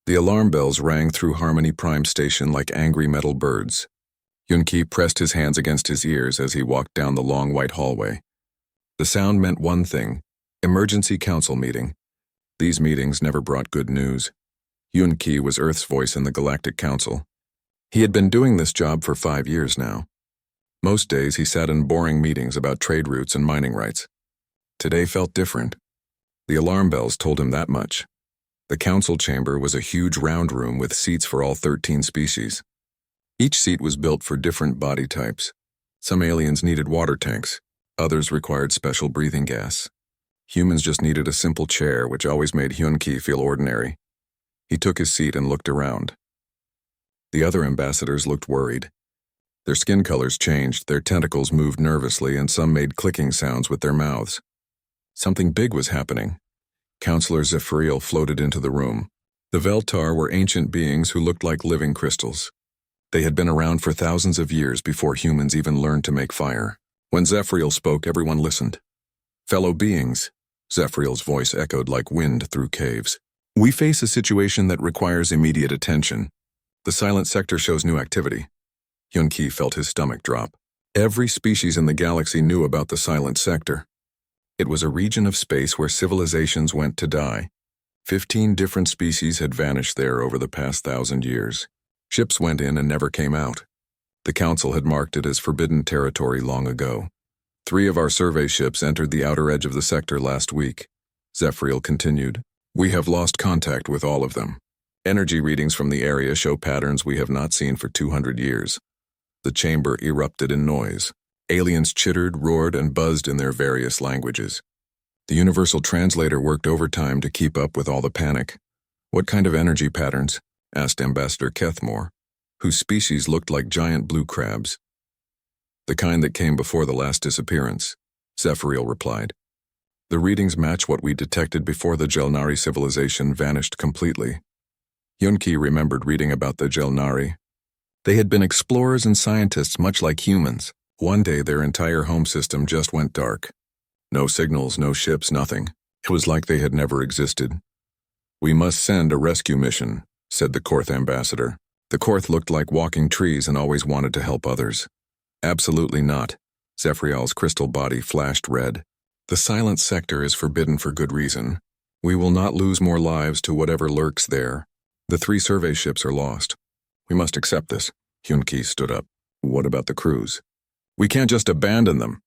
The alarm bells rang through Harmony Prime Station like angry metal birds. Yun-Ki pressed his hands against his ears as he walked down the long white hallway. The sound meant one thing: emergency council meeting. These meetings never brought good news. Yun-Ki was Earth's voice in the Galactic Council. He had been doing this job for 5 years now. Most days he sat in boring meetings about trade routes and mining rights. Today felt different. The alarm bells told him that much. The council chamber was a huge round room with seats for all 13 species. Each seat was built for different body types. Some aliens needed water tanks, others required special breathing gas. Humans just needed a simple chair, which always made Yun-Ki feel ordinary. He took his seat and looked around. The other ambassadors looked worried. Their skin colors changed, their tentacles moved nervously, and some made clicking sounds with their mouths. Something big was happening. Counselor Zephyriel floated into the room. The Veltar were ancient beings who looked like living crystals. They had been around for thousands of years before humans even learned to make fire. When Zephyriel spoke, everyone listened. "Fellow beings," Zephyriel's voice echoed like wind through caves. "We face a situation that requires immediate attention. The silent sector shows new activity." Yun-Ki felt his stomach drop. Every species in the galaxy knew about the silent sector. It was a region of space where civilizations went to die. 15 different species had vanished there over the past 1,000 years. Ships went in and never came out. The Council had marked it as forbidden territory long ago. 3 of our survey ships entered the outer edge of the sector last week. Zephyriel continued. "We have lost contact with all of them. Energy readings from the area show patterns we have not seen for 200 years. The chamber erupted in noise. Aliens chittered, roared, and buzzed in their various languages. The universal translator worked overtime to keep up with all the panic." "What kind of energy patterns?" asked Ambassador Kethmore, whose species looked like giant blue crabs. "The kind that came before the last disappearance," Zephyriel replied. "The readings match what we detected before the Gelnari civilization vanished completely." Yun-Ki remembered reading about the Gelnari. They had been explorers and scientists much like humans. One day their entire home system just went dark. No signals, no ships, nothing. It was like they had never existed. "We must send a rescue mission," said the Korth ambassador. The Korth looked like walking trees and always wanted to help others. "Absolutely not." Zephyriel's crystal body flashed red. "The silent sector is forbidden for good reason. We will not lose more lives to whatever lurks there. The 3 survey ships are lost. We must accept this." Yun-Ki stood up. "What about the crews? We can't just abandon them."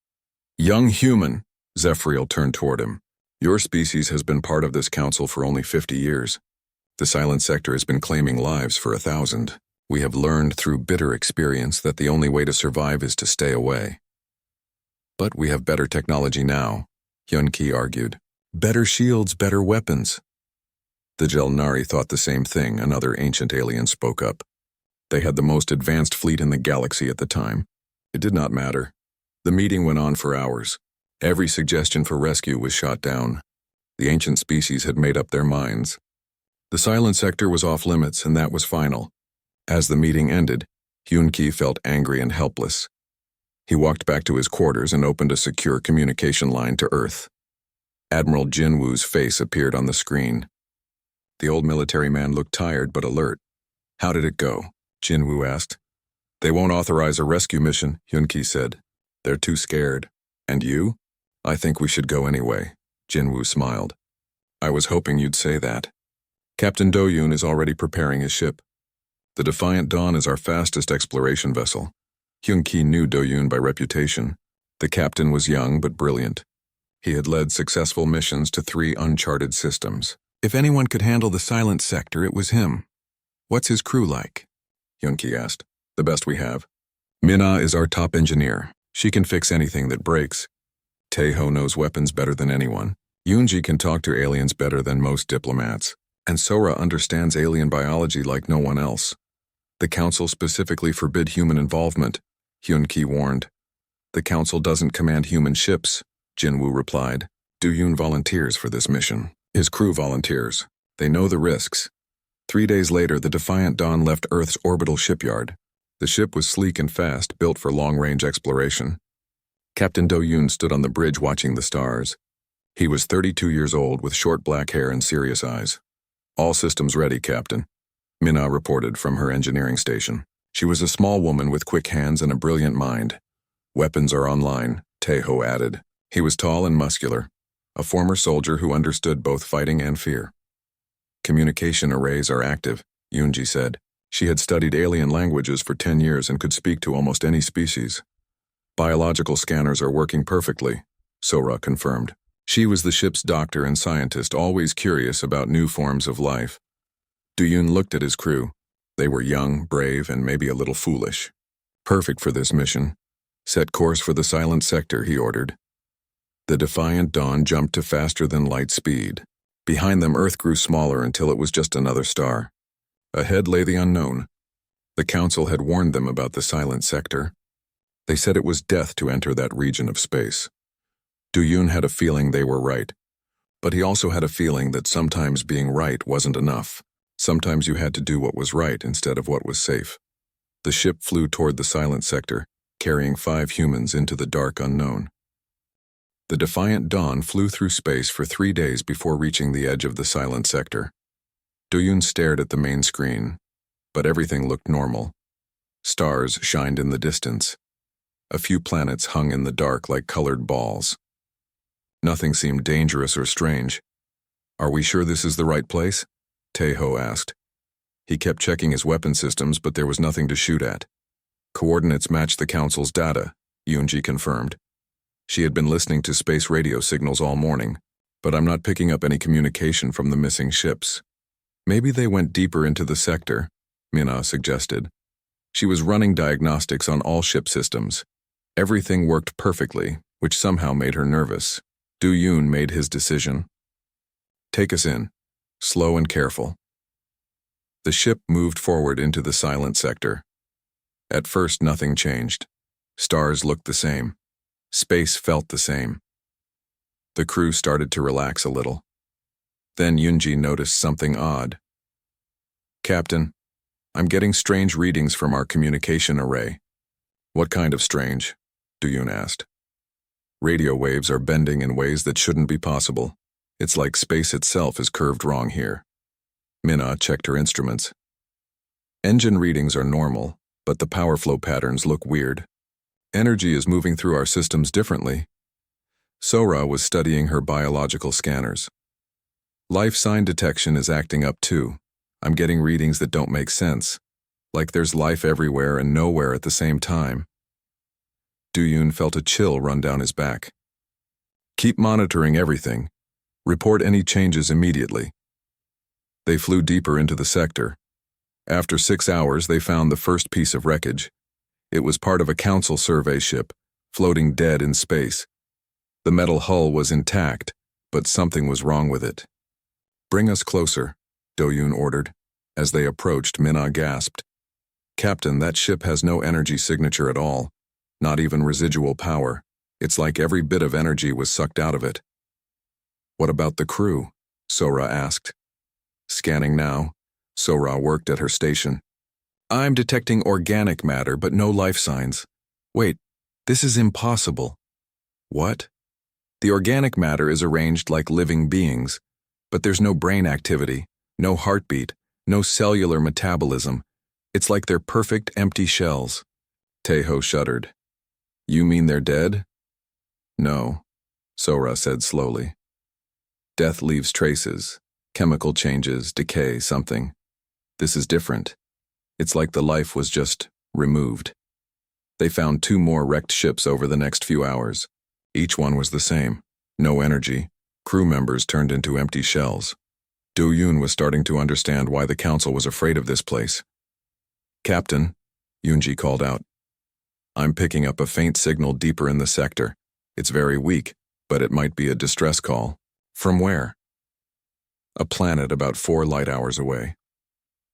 "Young human," Zephyriel turned toward him. "Your species has been part of this council for only 50 years. The silent sector has been claiming lives for 1,000. We have learned through bitter experience that the only way to survive is to stay away." "But we have better technology now," Yun-Ki argued. "Better shields, better weapons." The Gelnari thought the same thing, another ancient alien spoke up. They had the most advanced fleet in the galaxy at the time. It did not matter. The meeting went on for hours. Every suggestion for rescue was shot down. The ancient species had made up their minds. The silent sector was off limits, and that was final. As the meeting ended, Yun-Ki felt angry and helpless. He walked back to his quarters and opened a secure communication line to Earth. Admiral Jinwoo's face appeared on the screen. The old military man looked tired but alert. "How did it go?" Jinwoo asked. "They won't authorize a rescue mission," Yun-Ki said. "They're too scared. And you?" "I think we should go anyway," Jinwoo smiled. "I was hoping you'd say that. Captain Do-yoon is already preparing his ship. The Defiant Dawn is our fastest exploration vessel." Yun-Ki knew Do-yoon by reputation. The captain was young but brilliant. He had led successful missions to 3 uncharted systems. If anyone could handle the silent sector, it was him. "What's his crew like?" Yun-Ki asked. "The best we have. Mina is our top engineer. She can fix anything that breaks. Taeho knows weapons better than anyone. Yoonji can talk to aliens better than most diplomats. And Sora understands alien biology like no one else. The Council specifically forbid human involvement," Yun-Ki warned. "The Council doesn't command human ships," Jinwoo replied. Do-yoon volunteers for this mission. His crew volunteers. They know the risks. 3 days later, the Defiant Dawn left Earth's orbital shipyard. The ship was sleek and fast, built for long-range exploration. Captain Do-yoon stood on the bridge watching the stars. He was 32 years old with short black hair and serious eyes. All systems ready, Captain, Minna reported from her engineering station. She was a small woman with quick hands and a brilliant mind. Weapons are online, Tejo added. He was tall and muscular, a former soldier who understood both fighting and fear. Communication arrays are active, Yunji said. She had studied alien languages for 10 years and could speak to almost any species. Biological scanners are working perfectly, Sora confirmed. She was the ship's doctor and scientist, always curious about new forms of life. Duyun looked at his crew. They were young, brave, and maybe a little foolish. Perfect for this mission. Set course for the silent sector, he ordered. The defiant dawn jumped to faster-than-light speed. Behind them, Earth grew smaller until it was just another star. Ahead lay the unknown. The Council had warned them about the silent sector. They said it was death to enter that region of space. Duyun had a feeling they were right. But he also had a feeling that sometimes being right wasn't enough. Sometimes you had to do what was right instead of what was safe. The ship flew toward the silent sector, carrying 5 humans into the dark unknown. The defiant dawn flew through space for 3 days before reaching the edge of the silent sector. Duyun stared at the main screen, but everything looked normal. Stars shined in the distance. A few planets hung in the dark like colored balls. Nothing seemed dangerous or strange. Are we sure this is the right place? Tejo asked. He kept checking his weapon systems, but there was nothing to shoot at. Coordinates matched the Council's data, Yunji confirmed. She had been listening to space radio signals all morning, but I'm not picking up any communication from the missing ships. Maybe they went deeper into the sector, Minna suggested. She was running diagnostics on all ship systems. Everything worked perfectly, which somehow made her nervous. Duyun made his decision. Take us in, slow and careful. The ship moved forward into the silent sector. At first, nothing changed. Stars looked the same. Space felt the same. The crew started to relax a little. Then Yunji noticed something odd. Captain, I'm getting strange readings from our communication array. What kind of strange? Duyun asked. Radio waves are bending in ways that shouldn't be possible. It's like space itself is curved wrong here. Minna checked her instruments. Engine readings are normal, but the power flow patterns look weird. Energy is moving through our systems differently. Sora was studying her biological scanners. Life sign detection is acting up too. I'm getting readings that don't make sense, like there's life everywhere and nowhere at the same time. Duyun felt a chill run down his back. Keep monitoring everything. Report any changes immediately. They flew deeper into the sector. After 6 hours, they found the first piece of wreckage. It was part of a Council survey ship, floating dead in space. The metal hull was intact, but something was wrong with it. Bring us closer, Duyun ordered. As they approached, Minna gasped. Captain, that ship has no energy signature at all, not even residual power. It's like every bit of energy was sucked out of it. What about the crew? Sora asked. Scanning now. Sora worked at her station. I'm detecting organic matter, but no life signs. Wait, this is impossible. What? The organic matter is arranged like living beings, but there's no brain activity, no heartbeat, no cellular metabolism. It's like they're perfect empty shells. Tejo shuddered. You mean they're dead? No, Sora said slowly. Death leaves traces, chemical changes, decay, something. This is different. It's like the life was just removed. They found 2 more wrecked ships over the next few hours. Each one was the same. No energy. Crew members turned into empty shells. Duyun was starting to understand why the Council was afraid of this place. Captain, Yunji called out. I'm picking up a faint signal deeper in the sector. It's very weak, but it might be a distress call. From where? A planet about 4 light hours away.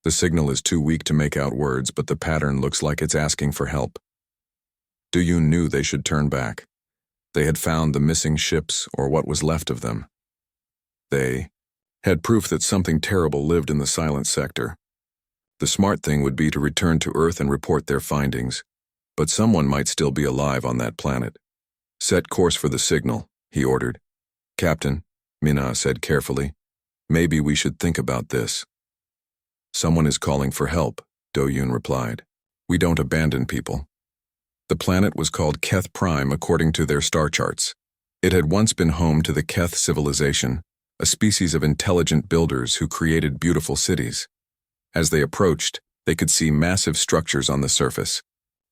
The signal is too weak to make out words, but the pattern looks like it's asking for help. Duyun knew they should turn back. They had found the missing ships, or what was left of them. They had proof that something terrible lived in the silent sector. The smart thing would be to return to Earth and report their findings, but someone might still be alive on that planet. Set course for the signal, he ordered. Captain, Minna said carefully. Maybe we should think about this. Someone is calling for help, Do-yoon replied. We don't abandon people. The planet was called Keth Prime according to their star charts. It had once been home to the Keth civilization, a species of intelligent builders who created beautiful cities. As they approached, they could see massive structures on the surface.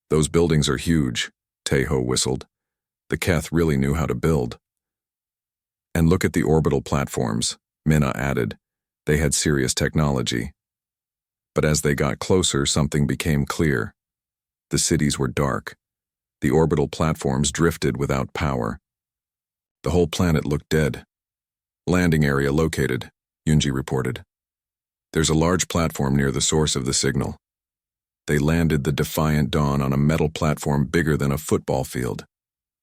Those buildings are huge, Taeho whistled. The Keth really knew how to build. And look at the orbital platforms, Minna added. They had serious technology. But as they got closer, something became clear. The cities were dark. The orbital platforms drifted without power. The whole planet looked dead. Landing area located, Yoonji reported. There's a large platform near the source of the signal. They landed the Defiant Dawn on a metal platform bigger than a football field.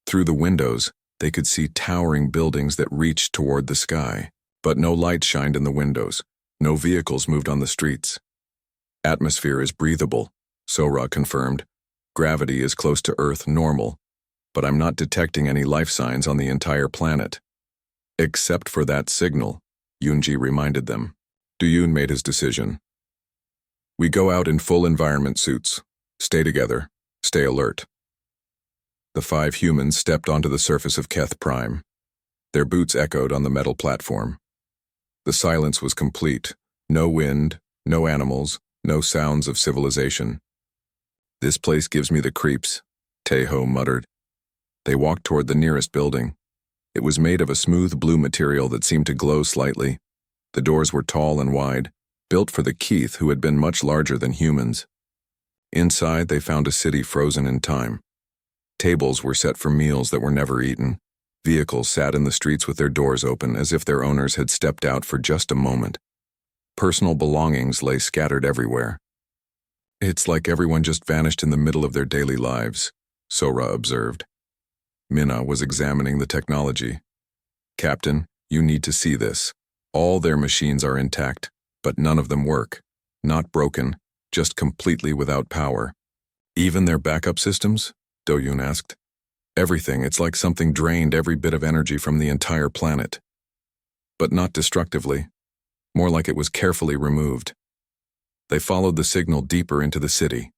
Through the windows, they could see towering buildings that reached toward the sky, but no light shined in the windows. No vehicles moved on the streets. Atmosphere is breathable, Sora confirmed. Gravity is close to Earth normal, but I'm not detecting any life signs on the entire planet. Except for that signal, Yoonji reminded them. Do-yoon made his decision. We go out in full environment suits. Stay together. Stay alert. The 5 humans stepped onto the surface of Keth Prime. Their boots echoed on the metal platform. The silence was complete. No wind, no animals, no sounds of civilization. This place gives me the creeps, Taeho muttered. They walked toward the nearest building. It was made of a smooth blue material that seemed to glow slightly. The doors were tall and wide, built for the Keith who had been much larger than humans. Inside, they found a city frozen in time. Tables were set for meals that were never eaten. Vehicles sat in the streets with their doors open as if their owners had stepped out for just a moment. Personal belongings lay scattered everywhere. It's like everyone just vanished in the middle of their daily lives, Sora observed. Minna was examining the technology. Captain, you need to see this. All their machines are intact, but none of them work. Not broken, just completely without power. Even their backup systems? Do-yoon asked. Everything, it's like something drained every bit of energy from the entire planet. But not destructively. More like it was carefully removed. They followed the signal deeper into the city.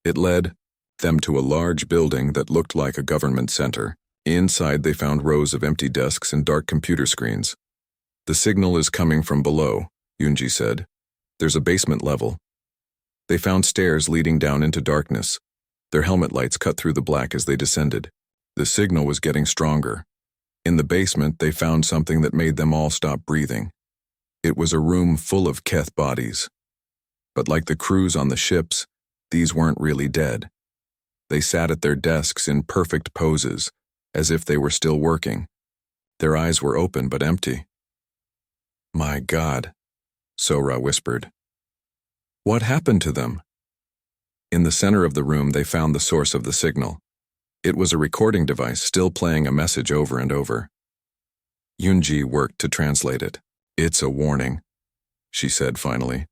It led them to a large building that looked like a government center. Inside, they found rows of empty desks and dark computer screens. The signal is coming from below, Yoonji said. There's a basement level. They found stairs leading down into darkness. Their helmet lights cut through the black as they descended. The signal was getting stronger. In the basement, they found something that made them all stop breathing. It was a room full of Keth bodies. But like the crews on the ships, these weren't really dead. They sat at their desks in perfect poses, as if they were still working. Their eyes were open but empty. My God, Sora whispered. What happened to them? In the center of the room, they found the source of the signal. It was a recording device still playing a message over and over. Yoonji worked to translate it. It's a warning, she said finally.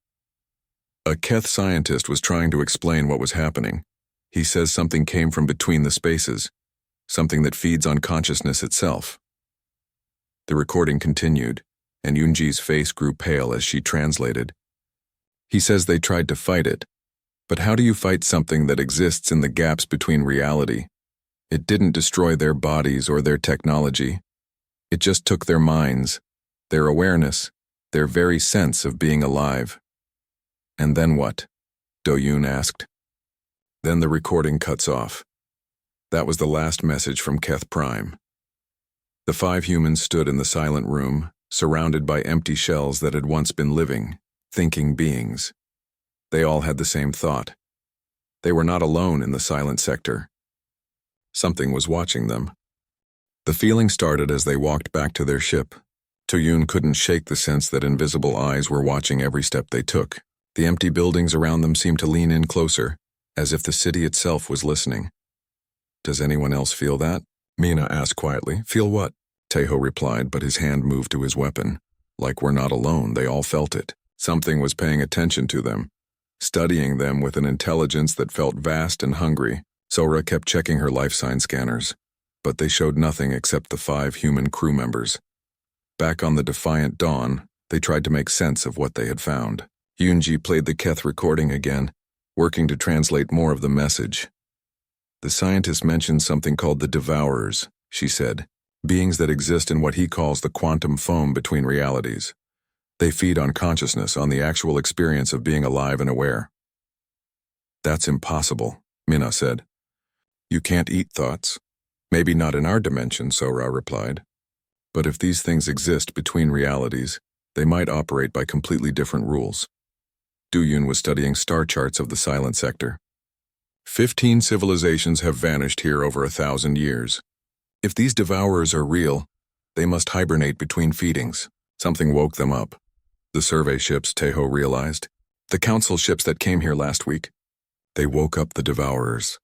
A Keth scientist was trying to explain what was happening. He says something came from between the spaces, something that feeds on consciousness itself. The recording continued, and Yoonji's face grew pale as she translated. He says they tried to fight it, but how do you fight something that exists in the gaps between reality? It didn't destroy their bodies or their technology. It just took their minds, their awareness, their very sense of being alive. And then what? Do-yoon asked. Then the recording cuts off. That was the last message from Keth Prime. The 5 humans stood in the silent room, surrounded by empty shells that had once been living, thinking beings. They all had the same thought. They were not alone in the silent sector. Something was watching them. The feeling started as they walked back to their ship. Do-yoon couldn't shake the sense that invisible eyes were watching every step they took. The empty buildings around them seemed to lean in closer, as if the city itself was listening. Does anyone else feel that? Minna asked quietly. Feel what? Taeho replied, but his hand moved to his weapon. Like we're not alone, they all felt it. Something was paying attention to them, studying them with an intelligence that felt vast and hungry. Sora kept checking her life sign scanners, but they showed nothing except the 5 human crew members. Back on the Defiant Dawn, They tried to make sense of what they had found. Yunji played the Keth recording again, working to translate more of the message. The scientist mentioned something called the Devourers, she said, beings that exist in what he calls the quantum foam between realities. They feed on consciousness, on the actual experience of being alive and aware. That's impossible, Mina said. You can't eat thoughts. Maybe not in our dimension, Sora replied. But if these things exist between realities, they might operate by completely different rules. Duyun was studying star charts of the silent sector. 15 civilizations have vanished here over 1,000 years. If these devourers are real, they must hibernate between feedings. Something woke them up. The survey ships, Teho realized. The council ships that came here last week. They woke up the devourers.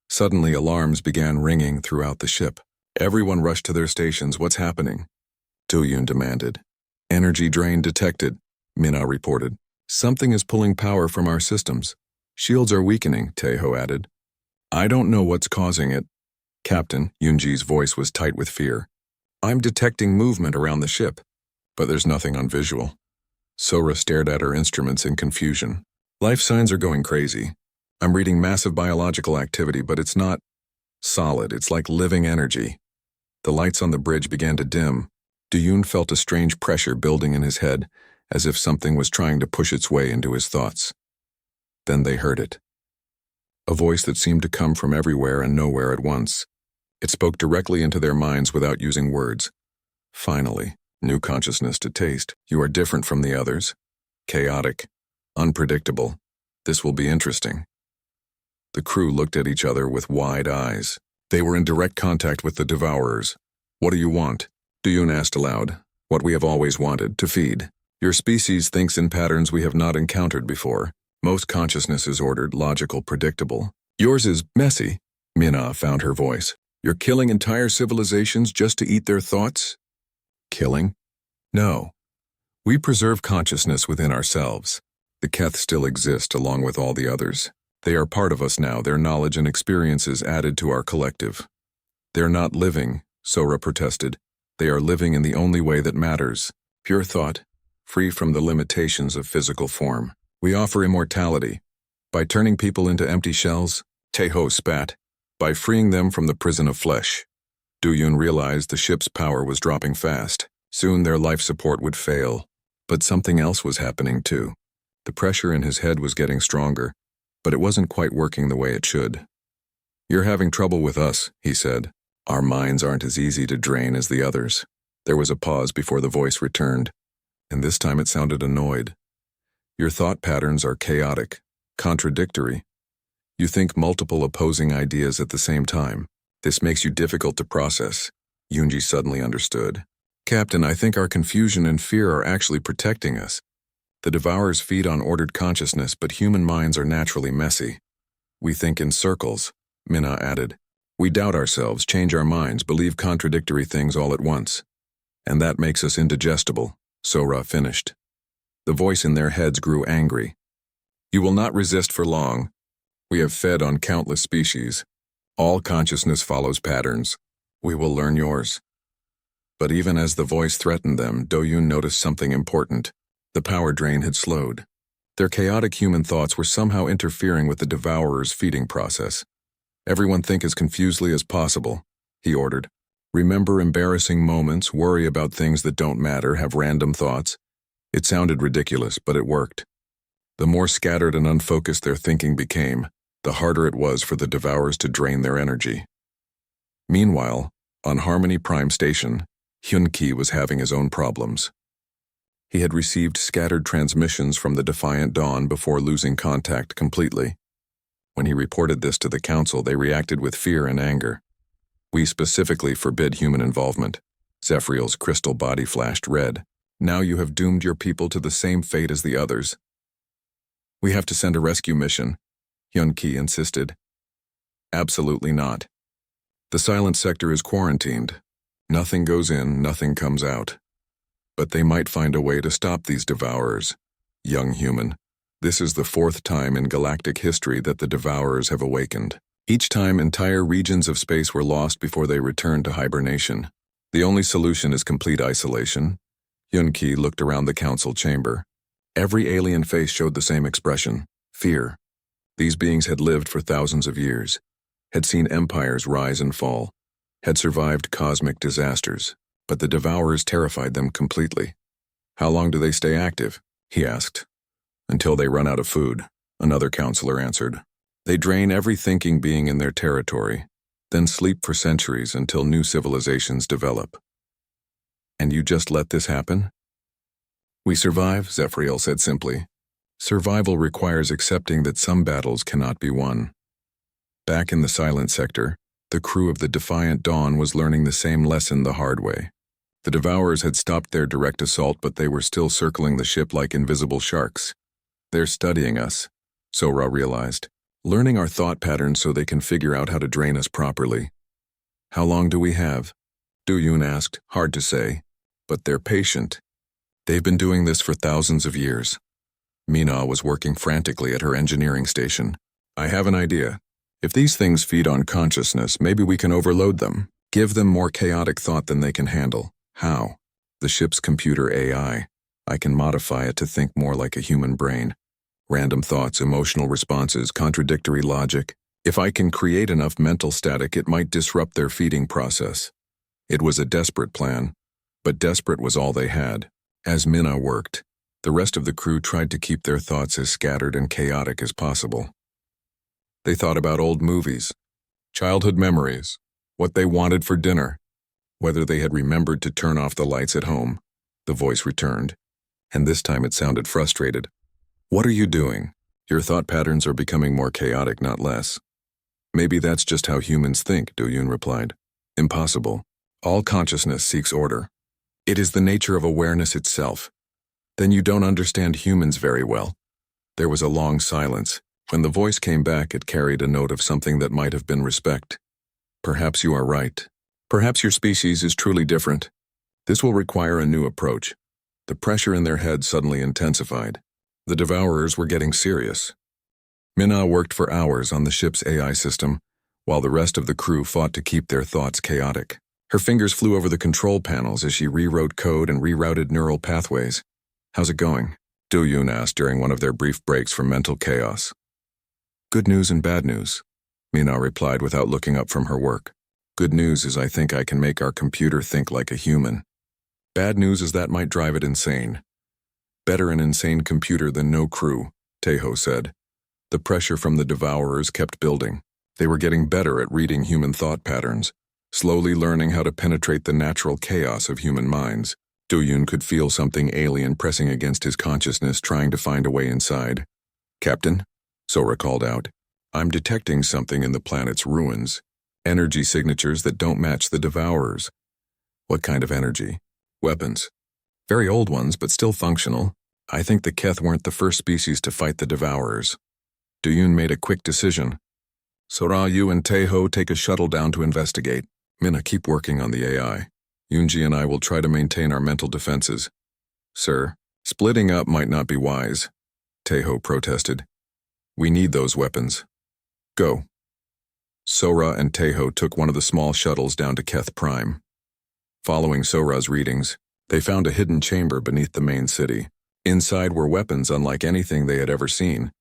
Suddenly, alarms began ringing throughout the ship. Everyone rushed to their stations. What's happening? Duyun demanded. Energy drain detected, Mina reported. Something is pulling power from our systems. Shields are weakening, Teho added. I don't know what's causing it. Captain, Yunji's voice was tight with fear. I'm detecting movement around the ship, but there's nothing on visual. Sora stared at her instruments in confusion. Life signs are going crazy. I'm reading massive biological activity, but it's not solid. It's like living energy. The lights on the bridge began to dim. Duyun felt a strange pressure building in his head, as if something was trying to push its way into his thoughts. Then they heard it. A voice that seemed to come from everywhere and nowhere at once. It spoke directly into their minds without using words. Finally, new consciousness to taste. You are different from the others. Chaotic. Unpredictable. This will be interesting. The crew looked at each other with wide eyes. They were in direct contact with the Devourers. What do you want? Duyun asked aloud. What we have always wanted, to feed. Your species thinks in patterns we have not encountered before. Most consciousness is ordered, logical, predictable. Yours is messy. Mina found her voice. You're killing entire civilizations just to eat their thoughts? Killing? No. We preserve consciousness within ourselves. The Keth still exist along with all the others. They are part of us now, their knowledge and experiences added to our collective. They're not living, Sora protested. They are living in the only way that matters. Pure thought, free from the limitations of physical form. We offer immortality. By turning people into empty shells, Teho spat. By freeing them from the prison of flesh. Duyun realized the ship's power was dropping fast. Soon their life support would fail. But something else was happening too. The pressure in his head was getting stronger, but it wasn't quite working the way it should. You're having trouble with us, he said. Our minds aren't as easy to drain as the others. There was a pause before the voice returned, and this time it sounded annoyed. Your thought patterns are chaotic, contradictory. You think multiple opposing ideas at the same time. This makes you difficult to process. Yunji suddenly understood. Captain, I think our confusion and fear are actually protecting us. The Devourers feed on ordered consciousness, but human minds are naturally messy. We think in circles, Mina added. We doubt ourselves, change our minds, believe contradictory things all at once. And that makes us indigestible, Sora finished. The voice in their heads grew angry. You will not resist for long. We have fed on countless species. All consciousness follows patterns. We will learn yours. But even as the voice threatened them, Duyun noticed something important. The power drain had slowed. Their chaotic human thoughts were somehow interfering with the Devourer's feeding process. Everyone think as confusedly as possible, he ordered. Remember embarrassing moments, worry about things that don't matter, have random thoughts. It sounded ridiculous, but it worked. The more scattered and unfocused their thinking became, the harder it was for the Devourers to drain their energy. Meanwhile, on Harmony Prime Station, Hyun-Ki was having his own problems. He had received scattered transmissions from the Defiant Dawn before losing contact completely. When he reported this to the Council, they reacted with fear and anger. We specifically forbid human involvement. Zephyriel's crystal body flashed red. Now you have doomed your people to the same fate as the others. We have to send a rescue mission, Hyun-Ki insisted. Absolutely not. The silent sector is quarantined. Nothing goes in, nothing comes out. But they might find a way to stop these Devourers. Young human, this is the 4th time in galactic history that the Devourers have awakened. Each time entire regions of space were lost before they returned to hibernation. The only solution is complete isolation. Yunki looked around the council chamber. Every alien face showed the same expression: fear. These beings had lived for thousands of years, had seen empires rise and fall, had survived cosmic disasters, but the Devourers terrified them completely. "How long do they stay active?" he asked. "Until they run out of food," another counselor answered. "They drain every thinking being in their territory, then sleep for centuries until new civilizations develop." "And you just let this happen?" "We survive," Zephyriel said simply. "Survival requires accepting that some battles cannot be won." Back in the silent sector, the crew of the Defiant Dawn was learning the same lesson the hard way. The Devourers had stopped their direct assault, but they were still circling the ship like invisible sharks. "They're studying us," Sora realized, "learning our thought patterns so they can figure out how to drain us properly." "How long do we have?" Duyun asked. "Hard to say, but they're patient. They've been doing this for thousands of years." Mina was working frantically at her engineering station. "I have an idea. If these things feed on consciousness, maybe we can overload them. Give them more chaotic thought than they can handle." "How?" "The ship's computer AI. I can modify it to think more like a human brain. Random thoughts, emotional responses, contradictory logic. If I can create enough mental static, it might disrupt their feeding process." It was a desperate plan, but desperate was all they had. As Mina worked, the rest of the crew tried to keep their thoughts as scattered and chaotic as possible. They thought about old movies, childhood memories, what they wanted for dinner, whether they had remembered to turn off the lights at home. The voice returned, and this time it sounded frustrated. "What are you doing? Your thought patterns are becoming more chaotic, not less." "Maybe that's just how humans think," Duyun replied. "Impossible. All consciousness seeks order. It is the nature of awareness itself." "Then you don't understand humans very well." There was a long silence. When the voice came back, it carried a note of something that might have been respect. "Perhaps you are right. Perhaps your species is truly different. This will require a new approach." The pressure in their heads suddenly intensified. The Devourers were getting serious. Mina worked for hours on the ship's AI system, while the rest of the crew fought to keep their thoughts chaotic. Her fingers flew over the control panels as she rewrote code and rerouted neural pathways. "How's it going?" Duyun asked during one of their brief breaks from mental chaos. "Good news and bad news," Mina replied without looking up from her work. "Good news is I think I can make our computer think like a human. Bad news is that might drive it insane." "Better an insane computer than no crew," Tejo said. The pressure from the Devourers kept building. They were getting better at reading human thought patterns, slowly learning how to penetrate the natural chaos of human minds. Duyun could feel something alien pressing against his consciousness, trying to find a way inside. "Captain," Sora called out, "I'm detecting something in the planet's ruins. Energy signatures that don't match the Devourers." "What kind of energy?" "Weapons. Very old ones, but still functional. I think the Keth weren't the first species to fight the Devourers." Duyun made a quick decision. "Sora, you and Tejo take a shuttle down to investigate. Mina, keep working on the AI. Yunji and I will try to maintain our mental defenses." "Sir, splitting up might not be wise," Tejo protested. "We need those weapons. Go." Sora and Tejo took one of the small shuttles down to Keth Prime. Following Sora's readings, they found a hidden chamber beneath the main city. Inside were weapons unlike anything they had ever seen.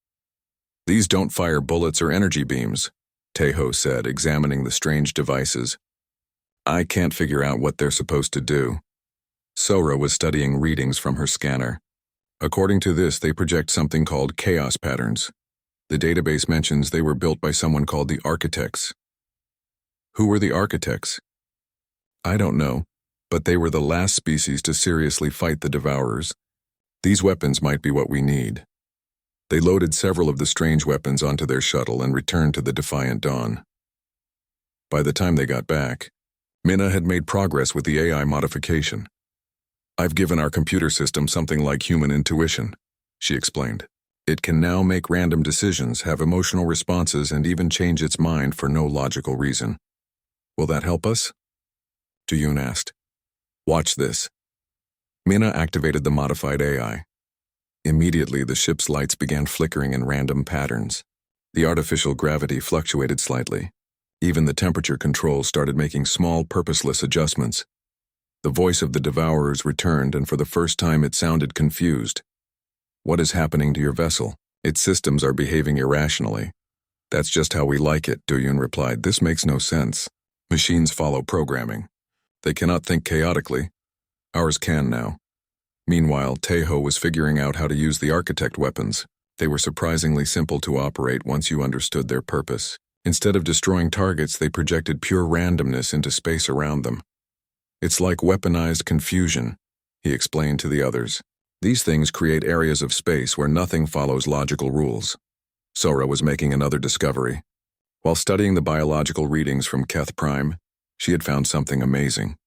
"These don't fire bullets or energy beams," Tejo said, examining the strange devices. "I can't figure out what they're supposed to do." Sora was studying readings from her scanner. "According to this, they project something called chaos patterns. The database mentions they were built by someone called the Architects." "Who were the Architects?" "I don't know, but they were the last species to seriously fight the Devourers. These weapons might be what we need." They loaded several of the strange weapons onto their shuttle and returned to the Defiant Dawn. By the time they got back, Mina had made progress with the AI modification. "I've given our computer system something like human intuition," she explained. "It can now make random decisions, have emotional responses, and even change its mind for no logical reason." "Will that help us?" Duyun asked. "Watch this." Mina activated the modified AI. Immediately, the ship's lights began flickering in random patterns. The artificial gravity fluctuated slightly. Even the temperature controls started making small, purposeless adjustments. The voice of the Devourers returned, and for the first time it sounded confused. "What is happening to your vessel? Its systems are behaving irrationally." "That's just how we like it," Doyun replied. "This makes no sense. Machines follow programming. They cannot think chaotically. Ours can now." Meanwhile, Teho was figuring out how to use the architect weapons. They were surprisingly simple to operate once you understood their purpose. Instead of destroying targets, they projected pure randomness into space around them. "It's like weaponized confusion," he explained to the others. "These things create areas of space where nothing follows logical rules." Sora was making another discovery. While studying the biological readings from Keth Prime, she had found something amazing.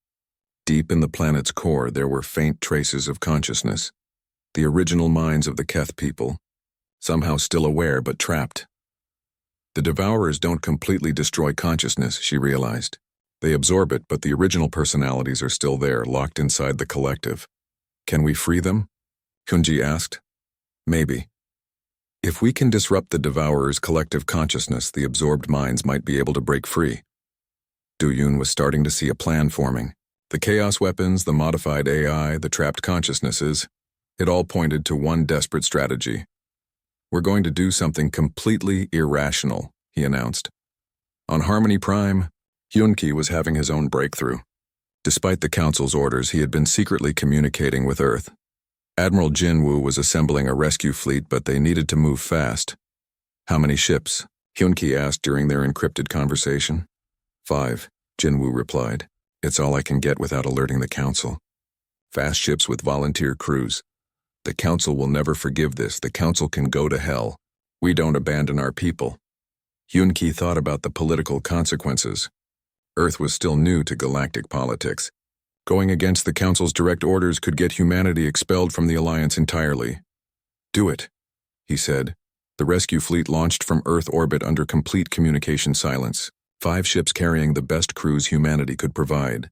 Deep in the planet's core, there were faint traces of consciousness. The original minds of the Keth people, somehow still aware but trapped. The Devourers don't completely destroy consciousness, she realized. They absorb it, but the original personalities are still there, locked inside the collective. "Can we free them?" Hyunji asked. "Maybe. If we can disrupt the Devourers' collective consciousness, the absorbed minds might be able to break free." Doyun was starting to see a plan forming. The chaos weapons, the modified AI, the trapped consciousnesses, it all pointed to one desperate strategy. "We're going to do something completely irrational," he announced. On Harmony Prime, Hyunki was having his own breakthrough. Despite the Council's orders, he had been secretly communicating with Earth. Admiral Jinwoo was assembling a rescue fleet, but they needed to move fast. "How many ships?" Hyunki asked during their encrypted conversation. "5, Jinwoo replied. "It's all I can get without alerting the Council. Fast ships with volunteer crews. The Council will never forgive this. The Council can go to hell. We don't abandon our people." Hyunki thought about the political consequences. Earth was still new to galactic politics. Going against the Council's direct orders could get humanity expelled from the Alliance entirely. "Do it," he said. The rescue fleet launched from Earth orbit under complete communication silence. 5 ships carrying the best crews humanity could provide,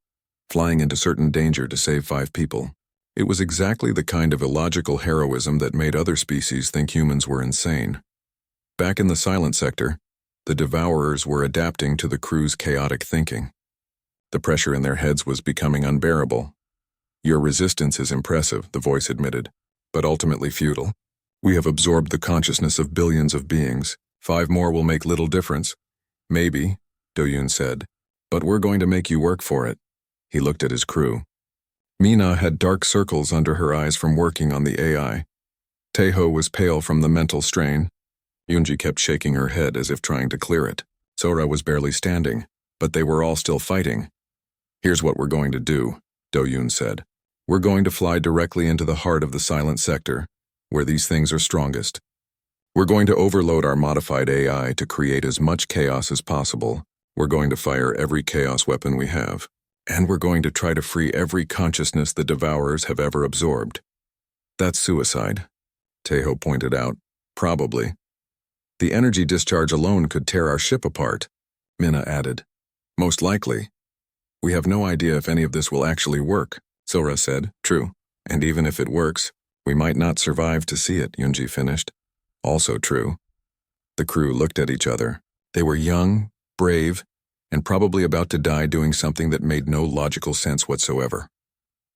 flying into certain danger to save 5 people. It was exactly the kind of illogical heroism that made other species think humans were insane. Back in the silent sector, the Devourers were adapting to the crew's chaotic thinking. The pressure in their heads was becoming unbearable. "Your resistance is impressive," the voice admitted, "but ultimately futile. We have absorbed the consciousness of billions of beings. 5 more will make little difference." "Maybe," Doyun said, "but we're going to make you work for it." He looked at his crew. Mina had dark circles under her eyes from working on the AI. Teho was pale from the mental strain. Yunji kept shaking her head as if trying to clear it. Sora was barely standing, but they were all still fighting. "Here's what we're going to do," Doyun said. "We're going to fly directly into the heart of the silent sector, where these things are strongest. We're going to overload our modified AI to create as much chaos as possible. We're going to fire every chaos weapon we have. And we're going to try to free every consciousness the Devourers have ever absorbed." "That's suicide," Teho pointed out. "Probably. The energy discharge alone could tear our ship apart," Minna added. "Most likely. We have no idea if any of this will actually work," Sora said. "True. And even if it works, we might not survive to see it," Yunji finished. "Also true." The crew looked at each other. They were young, brave, and probably about to die doing something that made no logical sense whatsoever.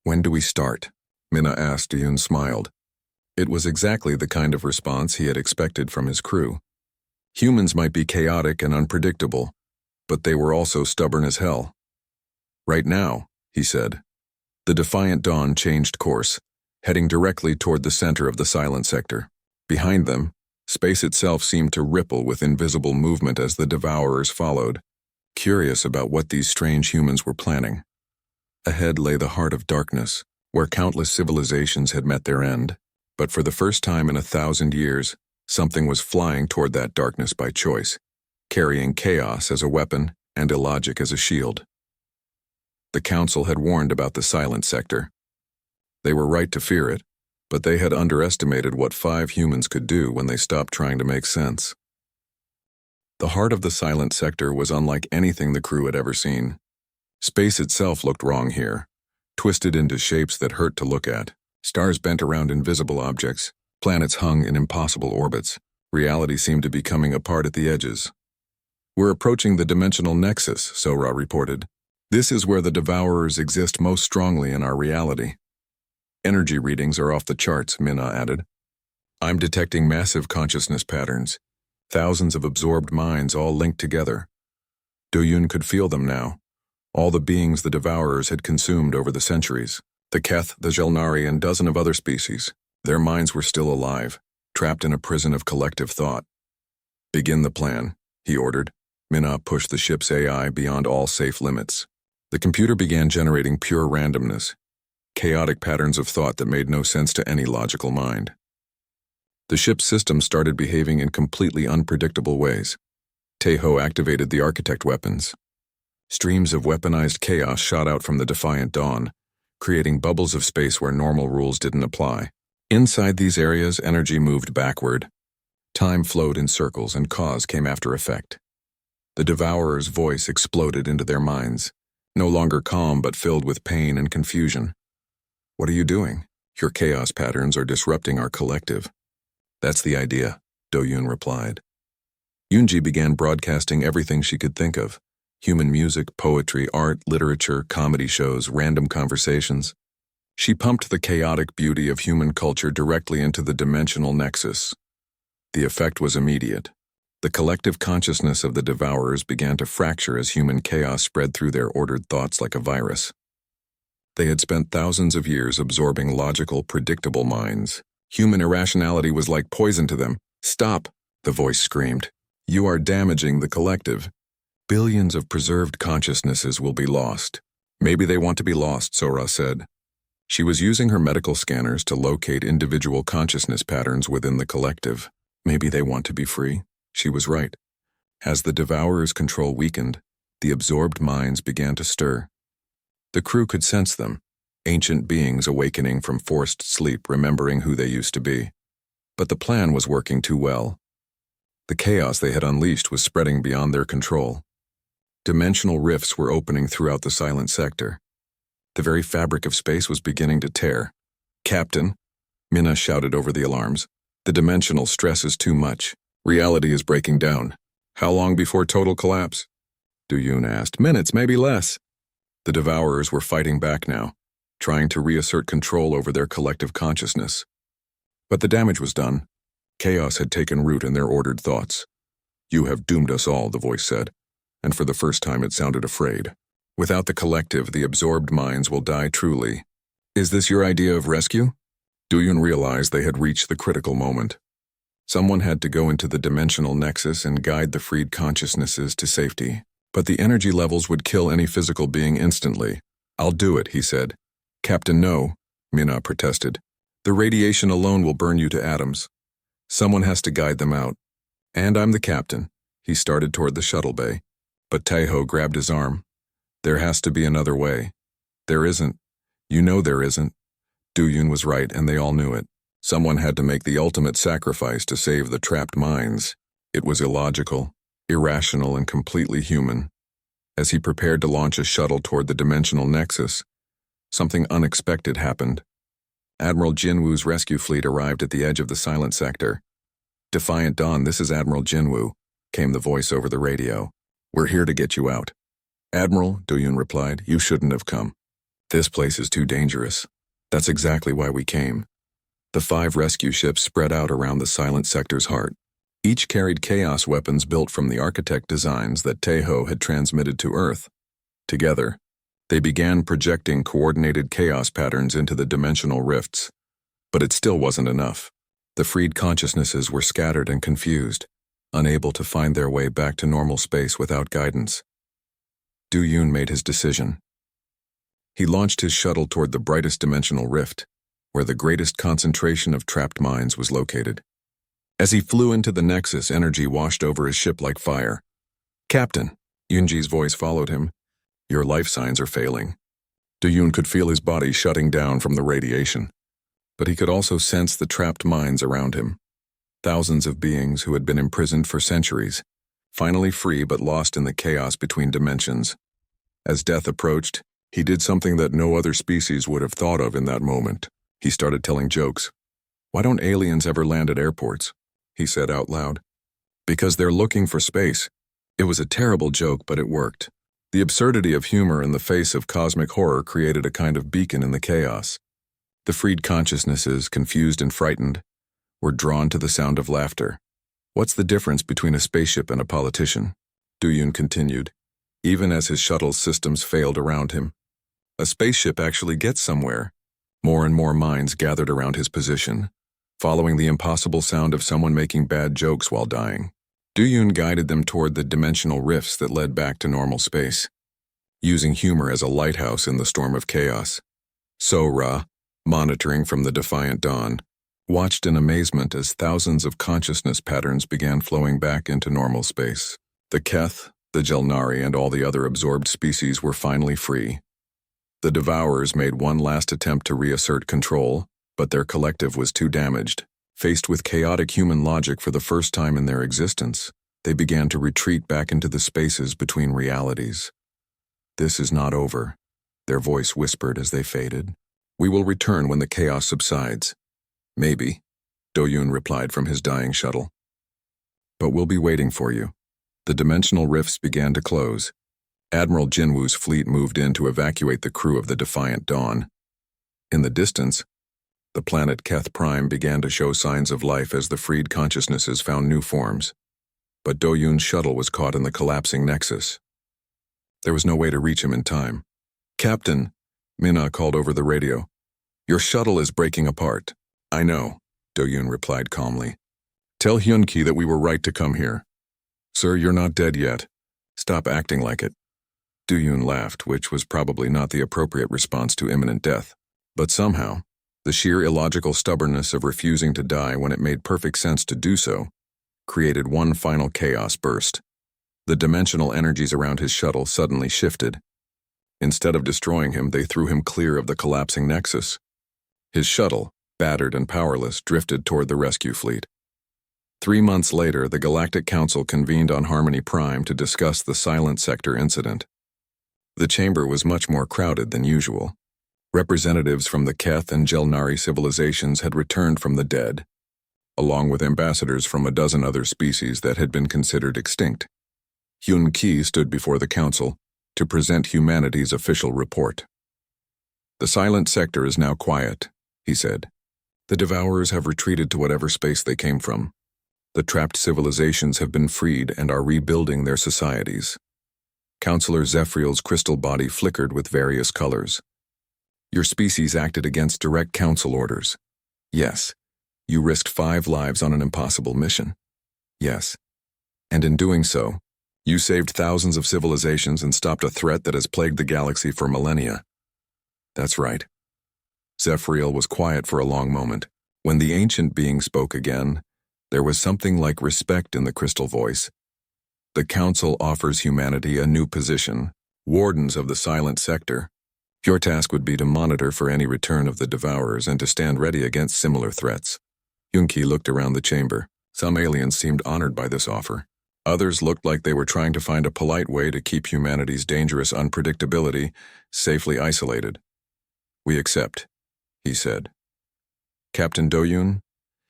"When do we start?" Minna asked. Yun smiled. It was exactly the kind of response he had expected from his crew. Humans might be chaotic and unpredictable, but they were also stubborn as hell. "Right now," he said. The Defiant Dawn changed course, heading directly toward the center of the silent sector. Behind them, space itself seemed to ripple with invisible movement as the Devourers followed, curious about what these strange humans were planning. Ahead lay the heart of darkness, where countless civilizations had met their end. But for the first time in 1,000 years, something was flying toward that darkness by choice, carrying chaos as a weapon and illogic as a shield. The Council had warned about the silent sector. They were right to fear it, but they had underestimated what 5 humans could do when they stopped trying to make sense. The heart of the silent sector was unlike anything the crew had ever seen. Space itself looked wrong here, twisted into shapes that hurt to look at. Stars bent around invisible objects, planets hung in impossible orbits. Reality seemed to be coming apart at the edges. "We're approaching the dimensional nexus," Sora reported. This is where the Devourers exist most strongly in our reality. Energy readings are off the charts, Minna added. I'm detecting massive consciousness patterns, thousands of absorbed minds all linked together. Do-Yun could feel them now, all the beings the Devourers had consumed over the centuries. The Keth, the Jelnari, and dozen of other species. Their minds were still alive, trapped in a prison of collective thought. Begin the plan, he ordered. Minna pushed the ship's AI beyond all safe limits. The computer began generating pure randomness, chaotic patterns of thought that made no sense to any logical mind. The ship's system started behaving in completely unpredictable ways. Taeho activated the architect weapons. Streams of weaponized chaos shot out from the defiant dawn, creating bubbles of space where normal rules didn't apply. Inside these areas, energy moved backward. Time flowed in circles and cause came after effect. The Devourer's voice exploded into their minds, no longer calm but filled with pain and confusion. What are you doing? Your chaos patterns are disrupting our collective. That's the idea, Do-Yun replied. Yoonji began broadcasting everything she could think of. Human music, poetry, art, literature, comedy shows, random conversations. She pumped the chaotic beauty of human culture directly into the dimensional nexus. The effect was immediate. The collective consciousness of the Devourers began to fracture as human chaos spread through their ordered thoughts like a virus. They had spent thousands of years absorbing logical, predictable minds. Human irrationality was like poison to them. Stop, the voice screamed. You are damaging the collective. Billions of preserved consciousnesses will be lost. Maybe they want to be lost, Sora said. She was using her medical scanners to locate individual consciousness patterns within the collective. Maybe they want to be free. She was right. As the Devourer's control weakened, the absorbed minds began to stir. The crew could sense them, ancient beings awakening from forced sleep, remembering who they used to be. But the plan was working too well. The chaos they had unleashed was spreading beyond their control. Dimensional rifts were opening throughout the silent sector. The very fabric of space was beginning to tear. Captain, Minna shouted over the alarms, the dimensional stress is too much. Reality is breaking down. How long before total collapse? Do-Yun asked. Minutes, maybe less. The Devourers were fighting back now, trying to reassert control over their collective consciousness. But the damage was done. Chaos had taken root in their ordered thoughts. You have doomed us all, the voice said, and for the first time it sounded afraid. Without the collective, the absorbed minds will die truly. Is this your idea of rescue? Do-Yun realized they had reached the critical moment. Someone had to go into the dimensional nexus and guide the freed consciousnesses to safety. But the energy levels would kill any physical being instantly. I'll do it, he said. Captain, no, Minna protested. The radiation alone will burn you to atoms. Someone has to guide them out. And I'm the captain. He started toward the shuttle bay. But Taeho grabbed his arm. There has to be another way. There isn't. You know there isn't. Do-Yun was right, and they all knew it. Someone had to make the ultimate sacrifice to save the trapped minds. It was illogical, irrational, and completely human. As he prepared to launch a shuttle toward the dimensional nexus, something unexpected happened. Admiral Jinwoo's rescue fleet arrived at the edge of the silent sector. Defiant Dawn, this is Admiral Jinwoo, came the voice over the radio. We're here to get you out. Admiral, Do-Yun replied, you shouldn't have come. This place is too dangerous. That's exactly why we came. The 5 rescue ships spread out around the silent sector's heart. Each carried chaos weapons built from the architect designs that Taeho had transmitted to Earth. Together, they began projecting coordinated chaos patterns into the dimensional rifts. But it still wasn't enough. The freed consciousnesses were scattered and confused, unable to find their way back to normal space without guidance. Do-Yun made his decision. He launched his shuttle toward the brightest dimensional rift, where the greatest concentration of trapped minds was located. As he flew into the nexus, energy washed over his ship like fire. Captain, Yoonji's voice followed him. Your life signs are failing. Do-Yun could feel his body shutting down from the radiation. But he could also sense the trapped minds around him. Thousands of beings who had been imprisoned for centuries, finally free but lost in the chaos between dimensions. As death approached, he did something that no other species would have thought of in that moment. He started telling jokes. Why don't aliens ever land at airports? He said out loud. Because they're looking for space. It was a terrible joke, but it worked. The absurdity of humor in the face of cosmic horror created a kind of beacon in the chaos. The freed consciousnesses, confused and frightened, were drawn to the sound of laughter. What's the difference between a spaceship and a politician? Duyun continued, even as his shuttle's systems failed around him. A spaceship actually gets somewhere. More and more minds gathered around his position, following the impossible sound of someone making bad jokes while dying. Duyun guided them toward the dimensional rifts that led back to normal space, using humor as a lighthouse in the storm of chaos. So-Ra, monitoring from the defiant dawn, watched in amazement as thousands of consciousness patterns began flowing back into normal space. The Keth, the Jelnari, and all the other absorbed species were finally free. The Devourers made one last attempt to reassert control, but their collective was too damaged. Faced with chaotic human logic for the first time in their existence, they began to retreat back into the spaces between realities. "This is not over," their voice whispered as they faded. "We will return when the chaos subsides." "Maybe," Duyun replied from his dying shuttle. "But we'll be waiting for you." The dimensional rifts began to close. Admiral Jinwu's fleet moved in to evacuate the crew of the Defiant Dawn. In the distance, the planet Keth Prime began to show signs of life as the freed consciousnesses found new forms. But Duyun's shuttle was caught in the collapsing nexus. There was no way to reach him in time. "Captain," Mina called over the radio, "your shuttle is breaking apart." "I know," Duyun replied calmly. "Tell Hyunki that we were right to come here." "Sir, you're not dead yet. Stop acting like it." Duyun laughed, which was probably not the appropriate response to imminent death. But somehow, the sheer illogical stubbornness of refusing to die when it made perfect sense to do so created one final chaos burst. The dimensional energies around his shuttle suddenly shifted. Instead of destroying him, they threw him clear of the collapsing nexus. His shuttle, battered and powerless, drifted toward the rescue fleet. 3 months later, the Galactic Council convened on Harmony Prime to discuss the Silent Sector incident. The chamber was much more crowded than usual. Representatives from the Keth and Jelnari civilizations had returned from the dead, along with ambassadors from a dozen other species that had been considered extinct. Hyun-Ki stood before the council to present humanity's official report. "The Silent Sector is now quiet," he said. "The Devourers have retreated to whatever space they came from. The trapped civilizations have been freed and are rebuilding their societies." Counselor Zephyriel's crystal body flickered with various colors. "Your species acted against direct council orders." "Yes." "You risked 5 lives on an impossible mission." "Yes." "And in doing so, you saved thousands of civilizations and stopped a threat that has plagued the galaxy for millennia." "That's right." Zephyriel was quiet for a long moment. When the ancient being spoke again, there was something like respect in the crystal voice. "The Council offers humanity a new position, Wardens of the Silent Sector. Your task would be to monitor for any return of the Devourers and to stand ready against similar threats." Hyun-Ki looked around the chamber. Some aliens seemed honored by this offer. Others looked like they were trying to find a polite way to keep humanity's dangerous unpredictability safely isolated. "We accept," he said. Captain Duyun,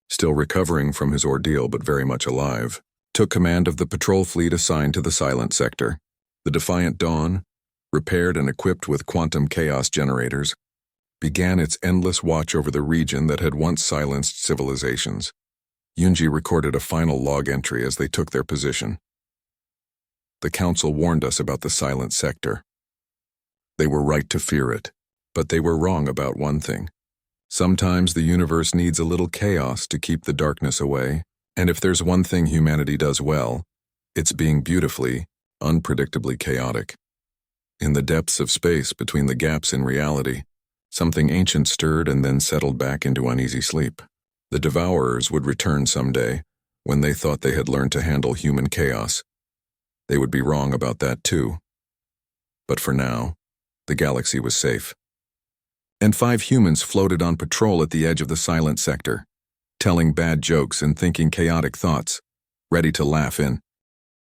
still recovering from his ordeal but very much alive, took command of the patrol fleet assigned to the Silent Sector. The Defiant Dawn, repaired and equipped with quantum chaos generators, began its endless watch over the region that had once silenced civilizations. Yunji recorded a final log entry as they took their position. "The Council warned us about the Silent Sector. They were right to fear it, but they were wrong about one thing. Sometimes the universe needs a little chaos to keep the darkness away, and if there's one thing humanity does well, it's being beautifully, unpredictably chaotic." In the depths of space between the gaps in reality, something ancient stirred and then settled back into uneasy sleep. The Devourers would return someday, when they thought they had learned to handle human chaos. They would be wrong about that too. But for now, the galaxy was safe. And 5 humans floated on patrol at the edge of the Silent Sector, telling bad jokes and thinking chaotic thoughts, ready to laugh in.